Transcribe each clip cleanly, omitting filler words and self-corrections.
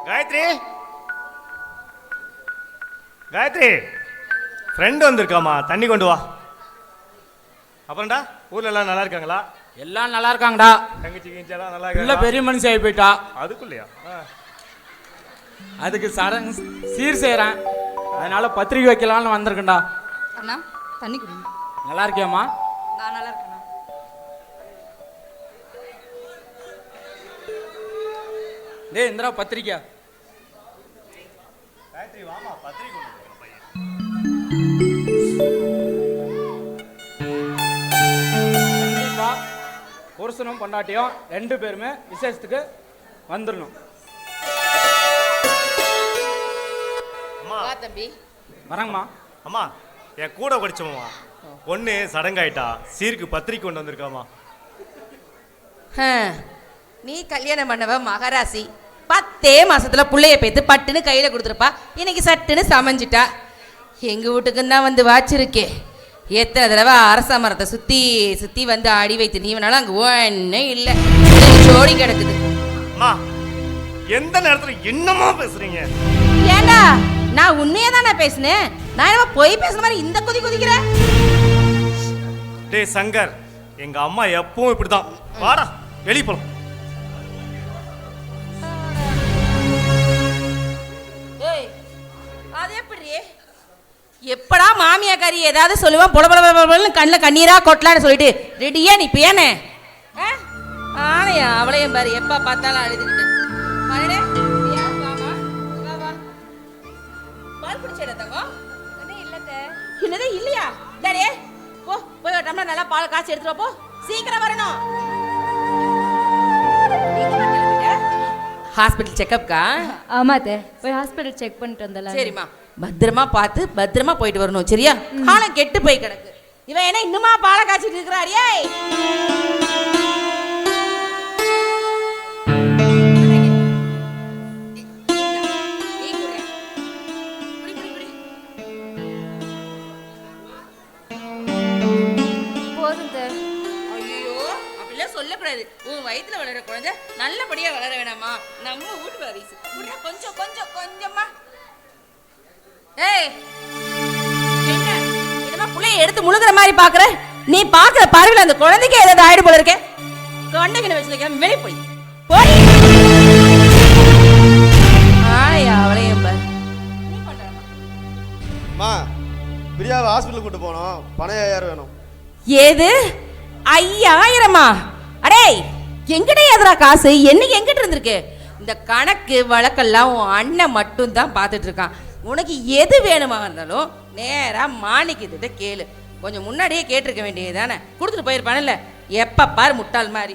Gayatri, Gayatri, friend வந்திருக்காமா, தண்ணி கொண்டு வா. அப்புறம்டா, ஊர்ல எல்லாம் நல்லா இருக்காங்களா? எல்லாம் நல்லா இருக்காங்கடா. தங்கச்சி கிஞ்செல்லாம் நல்லா இருக்காங்க. இல்ல பெரிய மனுஷி ஆகி போயிட்டா. அதுக்குள்ளயா? அதுக்கு சடங்கு சீர் செய்கிறேன், அதனால பத்திரிக்கை வைக்கலாம்னு வந்திருக்கேன்டா. அண்ணா தண்ணி குடி. நல்லா இருக்கியாம்மா? நான் நல்லா இருக்கேண்ணா. டேய் இந்திரா பத்திரிக்கை. காயத்ரி வாமா, பத்திரிக்கை கொண்டு வா பையன். கண்டிப்பா புருஷனும் பொண்டாட்டியும் 2 பேருமே விசேஷத்துக்கு வந்துடணும். அம்மா தம்பி வரங்கம்மா. அம்மா, என் கூட படிச்சோம்மா பொண்ணு சடங்காயிட்டா, சீருக்கு பத்திரிக்கை கொண்டு வந்திருக்காமா. நீ கல்யாணம் பண்ணவ மகராசி, 10 மாசத்துல புள்ளைய பேத்து பட்டுன்னு கையில கொடுத்துருப்பா. இன்னைக்கு சட்டுன்னு சமைஞ்சிட்டா. எங்க வீட்டுக்கு தான் வந்து வாச்சிருக்கே. எத்தனை தடவை அரச மரத்தை சுத்தி சுத்தி வந்து அடி வைத்து நீ வேணாலும் அங்க ஒன்னும் இல்லை, ஜோடி கிடக்குது. அம்மா, எந்த நேரத்துல என்னமா பேசுறீங்க? ஏண்டா நான் உண்மையே தானே பேசினேன். நான் என்ன பொய் பேசுற மாதிரி இந்த குதிக்கிறேன்? டேய் சங்கர், எங்க அம்மா எப்பவும் இப்படிதான். வாடா வெளிய போலாம். அது எப்படி? எப்படா மாமியாக்காரி ஏதாவது சொல்லுவான் பொல பொல பொலன்னு கண்ணில் கண்ணீரா கொட்டலான்னு சொல்லிட்டு ரெடியா நீ பேனே ஆனையா அவளையும் பாரு எப்ப பார்த்தாலும் அழுதுகிட்டு. பால் குடிச்சேடா தங்கம்? என்னது இல்லையா? டேடே போ, போய் ஒரு டம்ளர் நல்லா பால் காய்ச்சி எடுத்துட்டு போ, சீக்கிரம் வரணும். ஹாஸ்பிட்டல் செக்கப்கா? ஆமாத்தே, போய் ஹாஸ்பிட்டல் செக் பண்ணிட்டு வந்தலாம். சரிம்மா, பத்திரமா பார்த்து பத்திரமா போயிட்டு வரணும், சரியா? காலம் கெட்டு போய் கிடக்கு. இவன் என்ன இன்னுமா பாலை காய்ச்சிட்டு இருக்கிறாரியே? சொல்லக்கூடாது. உன் வயிற்றுல வளர குழந்தை நல்லபடியா வளர வேணாமா? நம்ம வீட்டு வாரிசு. கொஞ்சம் கொஞ்சம் கொஞ்சமா. ஏய், என்ன என்னமா புள்ளைய எடுத்து முழுகிற மாதிரி பாக்குற? நீ பாக்குற பார்வையில அந்த குழந்தைக்கு ஏதாவது ஆயிடு போல இருக்கே. கண்டைக்கின வச்சுக்க வெளியே போய் போடி. ஆயா அவளையும் பார். நீ பண்றமா? அம்மா, பிரியாவை ஹாஸ்பிட்டல் கூட்டு போனோம், பணம் 5000 வேணும். ஏது 5000மா? அடே எங்கடே எதுரா காசு? என்னைக்கு எங்கிட்ட இருந்திருக்கு? இந்த கணக்கு வழக்கெல்லாம் உன் அண்ணன் மட்டும் தான் பார்த்துட்டு இருக்கான். உனக்கு எது வேணுமா இருந்தாலும் நேரா மாணிக்கிட்ட கேளு. கொஞ்சம் முன்னாடியே கேட்டிருக்க வேண்டியது தானே, கொடுத்துட்டு போயிருப்பானல்ல. எப்ப பாரு முட்டாள் மாதிரி.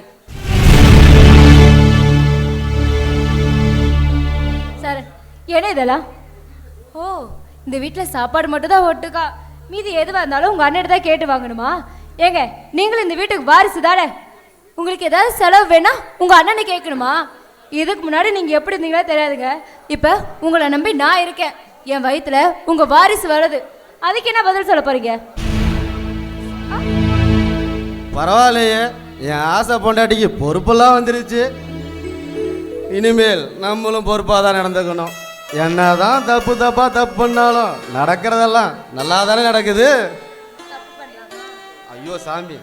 சார் என்ன இதெல்லாம்? ஓ, இந்த வீட்டில் சாப்பாடு மட்டும் தான் ஒட்டுக்கா, மீதி எதுவாக இருந்தாலும் உங்கள் அண்ணன் தான் கேட்டு வாங்கணுமா? ஏங்க நீங்களும் இந்த வீட்டுக்கு வாரிசு தானே, உங்களுக்கு ஏதாவது செலவு வேணா உங்கள் அண்ணனை கேட்கணுமா? இதுக்கு முன்னாடி நீங்கள் எப்படி இருந்தீங்களோ தெரியாதுங்க, இப்போ உங்களை நம்பி நான் இருக்கேன். என் வயிற்றுல உங்கள் வாரிசு வருது, அதுக்கு என்ன பதில் சொல்ல போறீங்க? பரவாயில்லையே, என் ஆசை பொண்டாட்டிக்கு பொறுப்பெல்லாம் வந்துருச்சு. இனிமேல் நம்மளும் பொறுப்பாக தான் நடந்துக்கணும். என்னதான் தப்பு பண்ணாலும் நடக்கிறதெல்லாம் நல்லா தானே நடக்குது. ஐயோ சாமி,